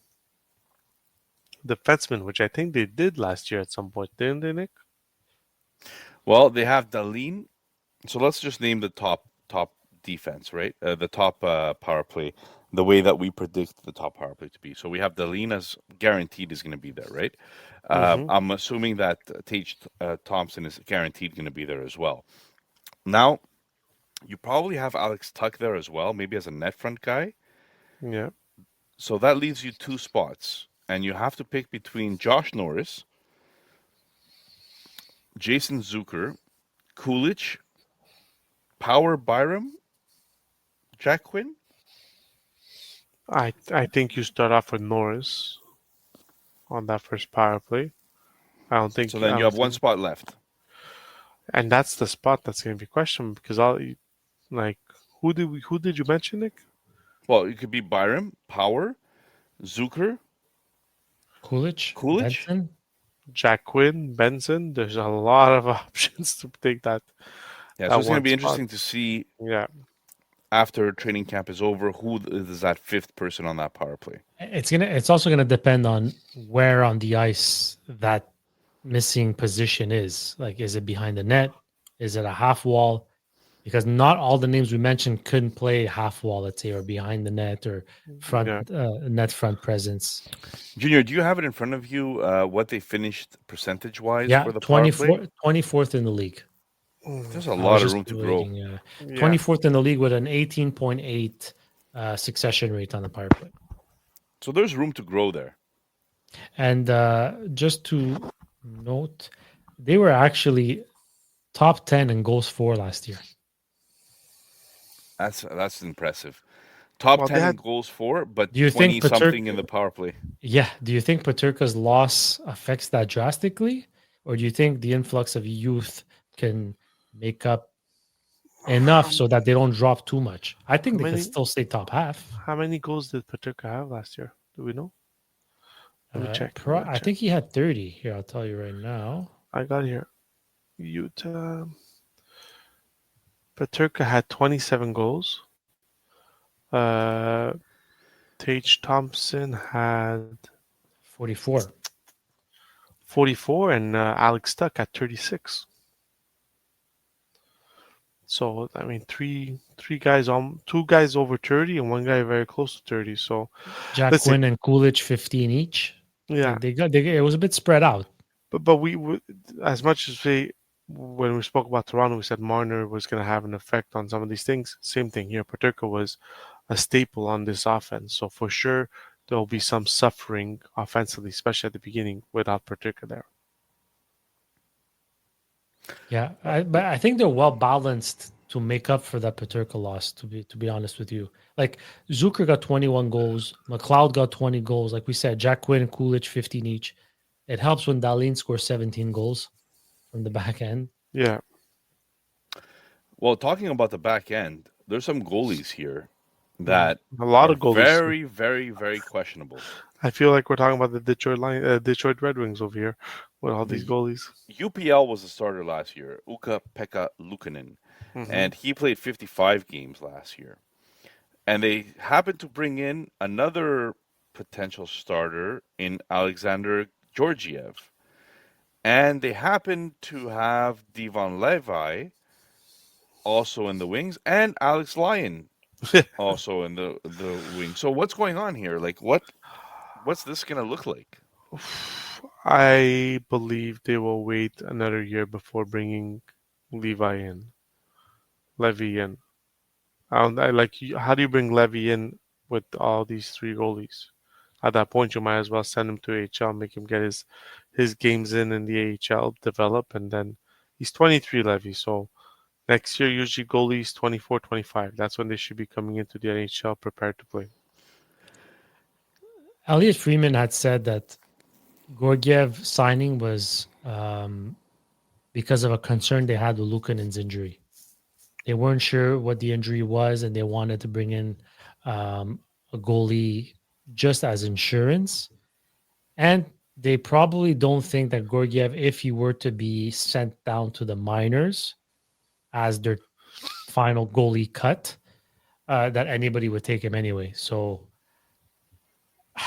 defensemen, which I think they did last year at some point, didn't they, Nick? Well, they have Darlene. So let's just name the top defense, right? The top power play, the way that we predict the top power play to be. So we have Darlene as guaranteed is going to be there, right? I'm assuming that Tage Thompson is guaranteed going to be there as well. Now, you probably have Alex Tuck there as well, maybe as a net front guy. Yeah. So that leaves you 2 spots, and you have to pick between Josh Norris, Jason Zucker, Coolidge, Power Byram, Jack Quinn. I think you start off with Norris on that first power play. I don't think So then you have 1 spot left. and that's the spot that's going to be questioned because who did you mention, Nick? Well, it could be Byram, Power, Zucker, Coolidge, Coolidge? Benson. Jack Quinn, Benson. There's a lot of options to take that. Yeah, that so it's going to one be spot. interesting to see Yeah. after training camp is over who is that 5th person on that power play. It's also gonna depend on where on the ice that missing position is. Like, is it behind the net? Is it a half wall? Because not all the names we mentioned couldn't play half wall, let's say, or behind the net or front net front presence. Junior, do you have it in front of you what they finished percentage-wise Yeah, for the power play? 24th in the league. There's a lot of room to grow. 24th in the league with an 18.8 succession rate on the power play. So there's room to grow there. And just to note, they were actually top 10 in goals for last year. That's impressive. Top Well, 10 they in had goals for, but Do you 20 think something Paterka? in the power play. Yeah. Do you think Paterka's loss affects that drastically, or do you think the influx of youth can make up enough so that they don't drop too much? I how think they could many still stay top half. how many goals did Paterka have last year? Do we know? Let me check. Let me I check. think he had 30. Here, I'll tell you right now. I got here. Utah. Paterka had 27 goals. Uh, Tage Thompson had 44. 44, and Alex Stuck at 36. So I mean, three guys on, two guys over 30, and one guy very close to 30. So Jack listen, Quinn and Coolidge 15 each. yeah, It was a bit spread out. but we as much as we when we spoke about Toronto, we said Marner was going to have an effect on some of these things. Same thing here. Paterka was a staple on this offense, so for sure there will be some suffering offensively, especially at the beginning without Paterka there. Yeah, but I think they're well balanced to make up for that Paterka loss. To be honest with you, like Zucker got 21 goals, McLeod got 20 goals. Like we said, Jack Quinn and Coolidge 15 each. It helps when Darlene scores 17 goals from the back end. Yeah, Well, talking about the back end, there's some goalies here that a lot are of goalies. very, very, very questionable. I feel like we're talking about the Detroit Red Wings over here with all these The goalies. UPL was a starter last year, Ukko-Pekka Luukkonen, and he played 55 games last year. And they happened to bring in another potential starter in Alexander Georgiev. And they happened to have Devon Levi also in the wings and Alex Lyon also in the wing. So what's going on here? Like what's this going to look like? I believe they will wait another year before bringing Levy in. I like. How do you bring Levy in with all these three goalies? At that point, you might as well send him to AHL, make him get his games in the AHL, develop, and then he's 23, Levy. So next year, usually goalies 24, 25. That's when they should be coming into the NHL prepared to play. Elliot Freeman had said that Gorgiev signing was because of a concern they had with Luukkonen's injury. They weren't sure what the injury was, and they wanted to bring in a goalie just as insurance. And they probably don't think that Gorgiev, if he were to be sent down to the minors as their final goalie cut, that anybody would take him anyway. So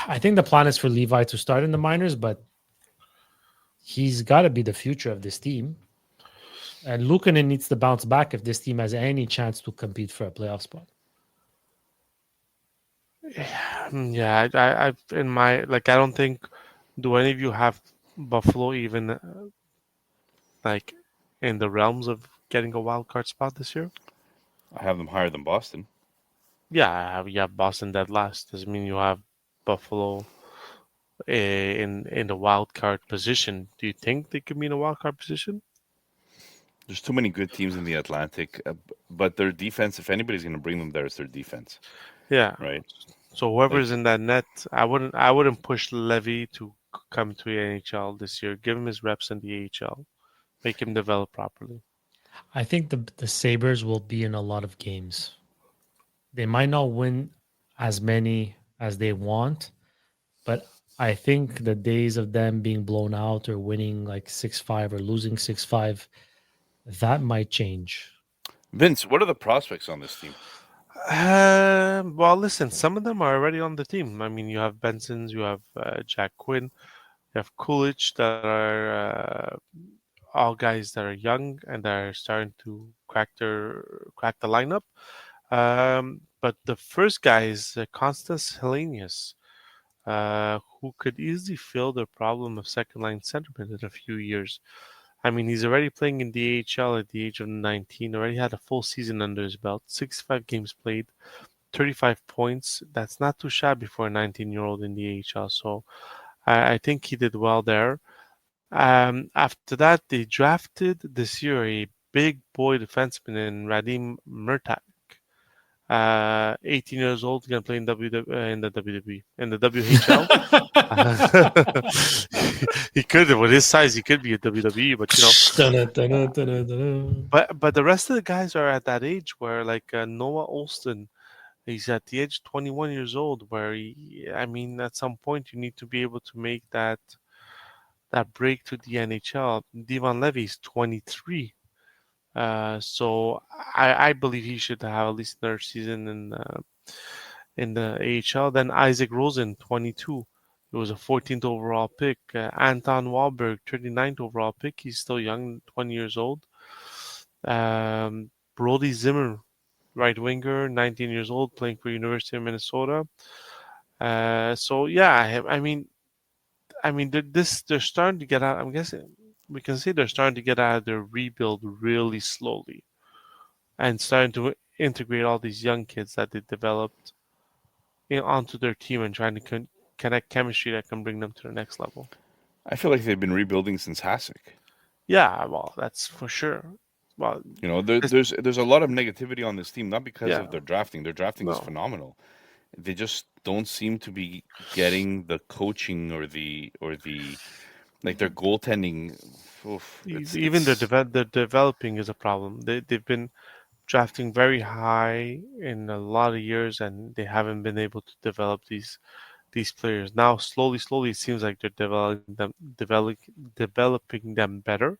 I think the plan is for Levi to start in the minors, but he's got to be the future of this team. And Luukkonen needs to bounce back if this team has any chance to compete for a playoff spot. Yeah, I in my like, I don't think. Do any of you have Buffalo even like in the realms of getting a wild card spot this year? I have them higher than Boston. Yeah, you have Boston dead last. Doesn't mean you have Buffalo in the wild card position. Do you think they could be in a wild card position? There's too many good teams in the Atlantic, but their defense, if anybody's going to bring them there, it's their defense, Yeah. right? So whoever's in that net, I wouldn't push Levy to come to the NHL this year. Give him his reps in the AHL. Make him develop properly. I think the Sabres will be in a lot of games. They might not win as many as they want, but I think the days of them being blown out or winning like 6-5 or losing 6-5, that might change. Vince, what are the prospects on this team? Well, listen, some of them are already on the team. I mean, you have Benson's, you have Jack Quinn, you have Coolidge, that are all guys that are young and that are starting to crack the lineup. But the first guy is Constance Helenius, who could easily fill the problem of second line centerman in a few years. I mean, he's already playing in the AHL at the age of 19, already had a full season under his belt, 65 games played, 35 points. That's not too shabby for a 19-year-old in the AHL. So I think he did well there. After that, they drafted this year a big boy defenseman in Radim Murtak. 18 years old, gonna play in in the WWE, in the WHL. He could, with his size, he could be a WWE, but but the rest of the guys are at that age where, like Noah Olston, he's at the age 21 years old, where I mean, at some point you need to be able to make that break to the NHL. Devon Levy's 23. So I believe he should have at least another season in the AHL. Then Isaac Rosen, 22. He was a 14th overall pick. Anton Wahlberg, 39th overall pick. He's still young, 20 years old. Brody Zimmer, right winger, 19 years old, playing for University of Minnesota. So yeah, they're starting to get out. I'm guessing we can see they're starting to get out of their rebuild really slowly, and starting to integrate all these young kids that they developed onto their team and trying to connect chemistry that can bring them to the next level. I feel like they've been rebuilding since Hasek. Yeah, well, that's for sure. Well, there's a lot of negativity on this team, not because Yeah. of their drafting. Their drafting is No. phenomenal. They just don't seem to be getting the coaching or the like their goaltending. Even their developing is a problem. They've been drafting very high in a lot of years, and they haven't been able to develop these players. Now, slowly, it seems like they're developing them better.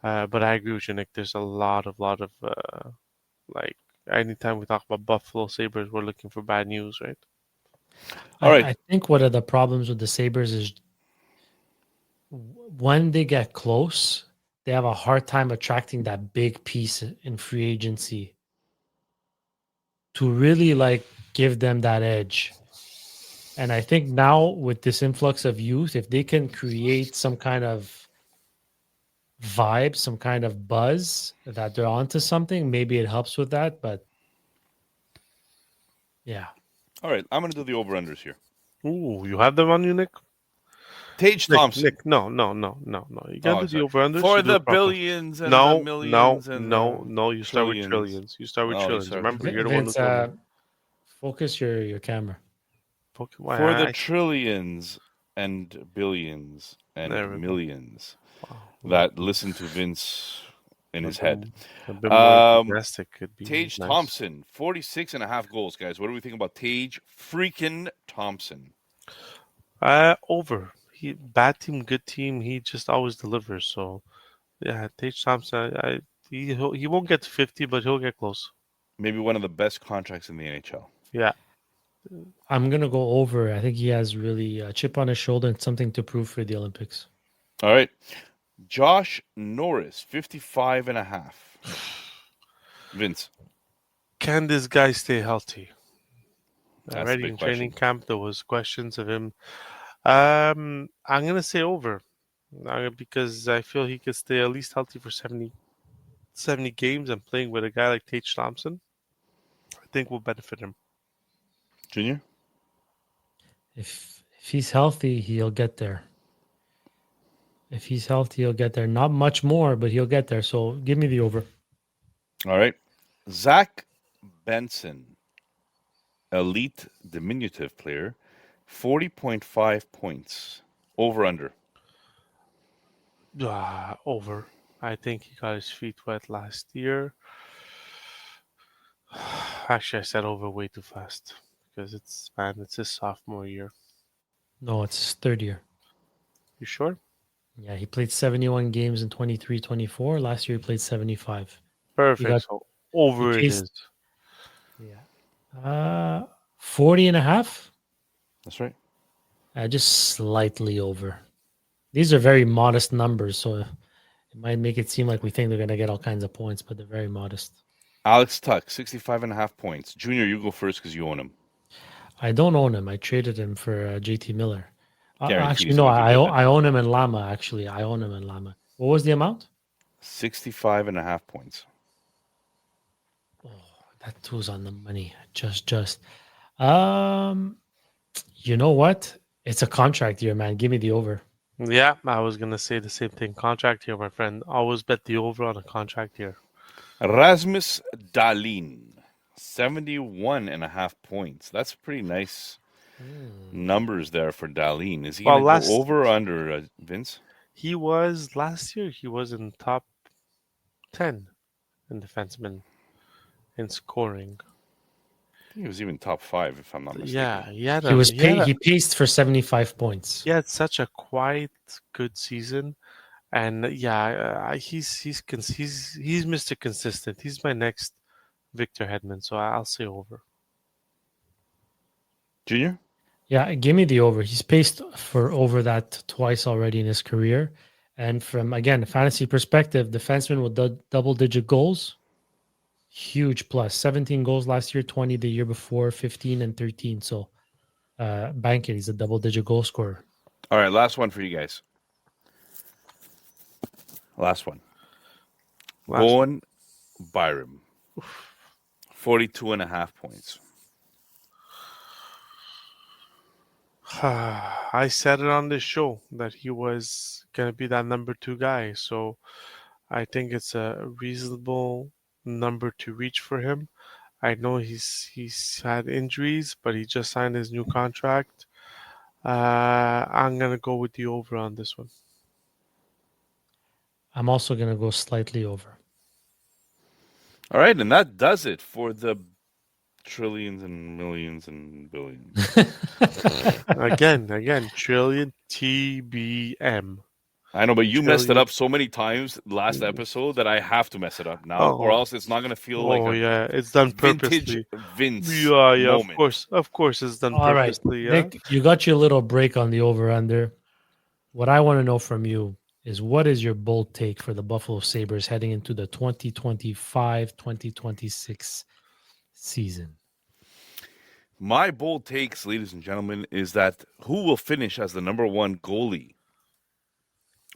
But I agree with you, Nick. There's a lot of like anytime we talk about Buffalo Sabres, we're looking for bad news, right? All right. I think one of the problems with the Sabres is when they get close, they have a hard time attracting that big piece in free agency to really like give them that edge. And I think now with this influx of youth, if they can create some kind of vibe, some kind of buzz that they're onto something, maybe it helps with that. But yeah. All right, I'm going to do the over-unders here. Ooh, you have them on you, Nick? Tage Thompson. Nick, no. You gotta do the over-unders. For you do the it proper. billions and the millions and No. You start with trillions. trillions. You start with Oh, you trillions. start Remember, with you're the one who told me. Focus your camera. For the trillions and billions and There we go. millions that listen to Vince in his head. A bit more enthusiastic could be Tage nice. Thompson, 46.5 goals, guys. What do we think about Tage freaking Thompson? Over. Bad team, good team. He just always delivers. So, yeah, Tage Thompson. He won't get to 50, but he'll get close. Maybe one of the best contracts in the NHL. Yeah. I'm going to go over. I think he has really a chip on his shoulder and something to prove for the Olympics. All right. Josh Norris, 55.5. Vince. Can this guy stay healthy? That's a Already big in question. training camp, there was questions of him. I'm going to say over because I feel he could stay at least healthy for 70 games, and playing with a guy like Tage Thompson, I think will benefit him. Junior? If he's healthy, he'll get there. If he's healthy, he'll get there. Not much more, but he'll get there. So give me the over. All right. Zach Benson, elite diminutive player, 40.5 points. Over under. Over. I think he got his feet wet last year. Actually, I said over way too fast because it's his sophomore year. No, it's his third year. You sure? Yeah, he played 71 games in 23-24. Last year he played 75. Perfect. So over it chased- is. Yeah. 40.5? That's right. Just slightly over. These are very modest numbers, so it might make it seem like we think they're going to get all kinds of points, but they're very modest. Alex Tuck, 65.5 points. Junior, you go first because you own him. I don't own him. I traded him for JT Miller. Guaranteed Actually, he's no, gonna get that. I own him in Llama, actually. I own him in Llama. What was the amount? 65.5 points. Oh, that was on the money. Just. You know what? It's a contract year, man. Give me the over. Yeah, I was going to say the same thing. Contract here, my friend. Always bet the over on a contract here. Rasmus Dahlin, 71.5 points. That's pretty nice numbers there for Dahlin. Is he Well, going to go over or under, Vince? he was last year. He was in top 10 in defensemen in scoring. I think he was even top 5, if I'm not mistaken. Yeah, he had He paced for 75 points. he had such a quiet, good season, and he's Mr. Consistent. He's my next Victor Hedman, so I'll say over. Junior? Yeah, give me the over. He's paced for over that twice already in his career. And from, again, a fantasy perspective, defenseman with double-digit goals, huge plus. 17 goals last year, 20 the year before, 15 and 13. So bank it. He's a double-digit goal scorer. All right, last one for you guys. Last one. Bowen Byram. 42.5 points. I said it on this show that he was going to be that number 2 guy. So I think it's a reasonable number to reach for him. I know he's had injuries, but he just signed his new contract. I'm going to go with the over on this one. I'm also going to go slightly over. All right, and that does it for the trillions and millions and billions. Again, trillion TBM. I know, but you messed it up so many times last episode that I have to mess it up now, or else it's not going to feel like it's done vintage purposely. Vince moment. Of course, it's done All right, purposely. Nick, you got your little break on the over-under. What I want to know from you is what is your bold take for the Buffalo Sabres heading into the 2025-2026 season? My bold takes, ladies and gentlemen, is that who will finish as the number 1 goalie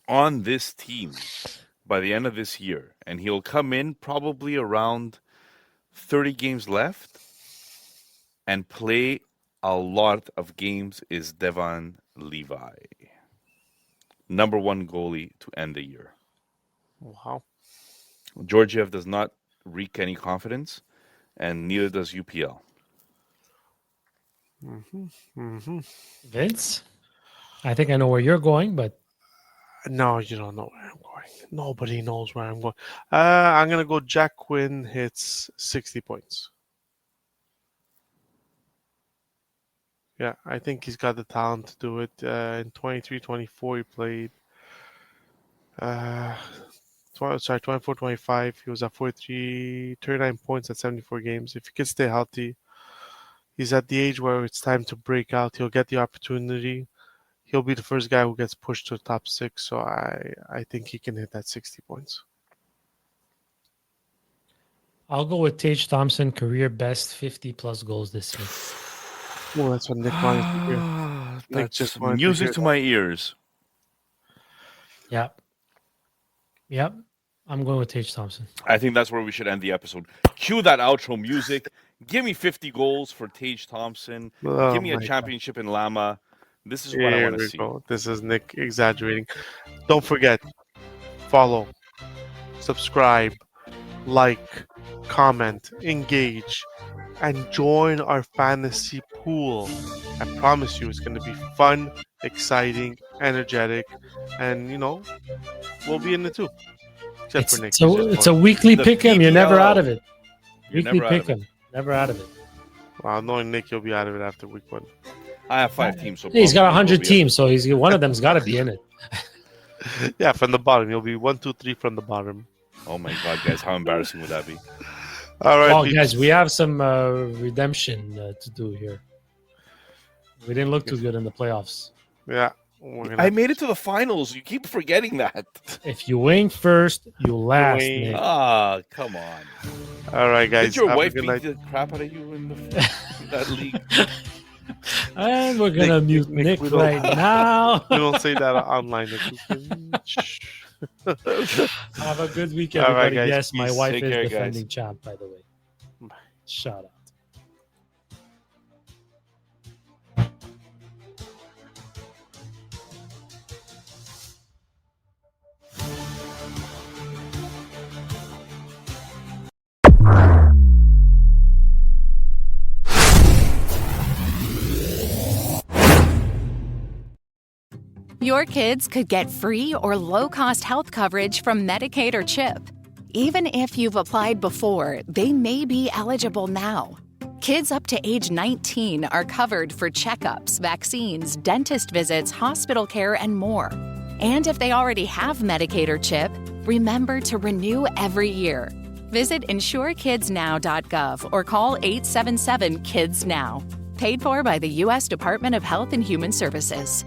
on this team by the end of this year? And he'll come in probably around 30 games left and play a lot of games is Devon Levi. Number 1 goalie to end the year. Wow. Georgiev does not wreak any confidence, and neither does UPL. Vince, I think I know where you're going, but No, you don't know where I'm going. Nobody knows where I'm going. I'm going to go Jack Quinn hits 60 points. Yeah, I think he's got the talent to do it. In 23-24, he played. 24-25, he was at 39 points at 74 games. If he can stay healthy, he's at the age where it's time to break out. He'll get the opportunity. He'll be the first guy who gets pushed to the top 6. So I think he can hit that 60 points. I'll go with Tage Thompson, career best 50-plus goals this year. Well, that's what Nick wanted to hear. Nick That's just wanted music hear to my ears. Yep. I'm going with Tage Thompson. I think that's where we should end the episode. Cue that outro music. Give me 50 goals for Tage Thompson. Oh Give me a my championship in Lama. This is what I Here want to we see. go. This is Nick exaggerating. Don't forget, follow, subscribe, like, comment, engage, and join our fantasy pool. I promise you it's going to be fun, exciting, energetic, and, we'll be in it too. Except for Nick. It's a weekly The pick 'em. You're never out of PBLL. it. You're Weekly never out of pick 'em. Never out of it. Well, knowing Nick, you'll be out of it after week 1. I have 5 teams. So He's got probably 100 we'll be- teams, so one of them's got to be in it. Yeah, from the bottom. You'll be 1, 2, 3 from the bottom. Oh my God, guys, how embarrassing would that be? All right, Oh, peeps. guys, we have some redemption to do here. We didn't look too good in the playoffs. Yeah. I made it to the finals. You keep forgetting that. If you win first, you last. win. Nick. Ah, come on. All right, guys. Did your have a wife good beat night. the crap out of you in that league? And we're gonna mute Nick we don't- right now. We don't say that online. Nick. Have a good week, All right, everybody. guys. Yes, my Peace. wife Take is care, guys. defending champ, by the way. Shout out. Your kids could get free or low-cost health coverage from Medicaid or CHIP. Even if you've applied before, they may be eligible now. Kids up to age 19 are covered for checkups, vaccines, dentist visits, hospital care, and more. And if they already have Medicaid or CHIP, remember to renew every year. Visit insurekidsnow.gov or call 877-KIDS-NOW. Paid for by the U.S. Department of Health and Human Services.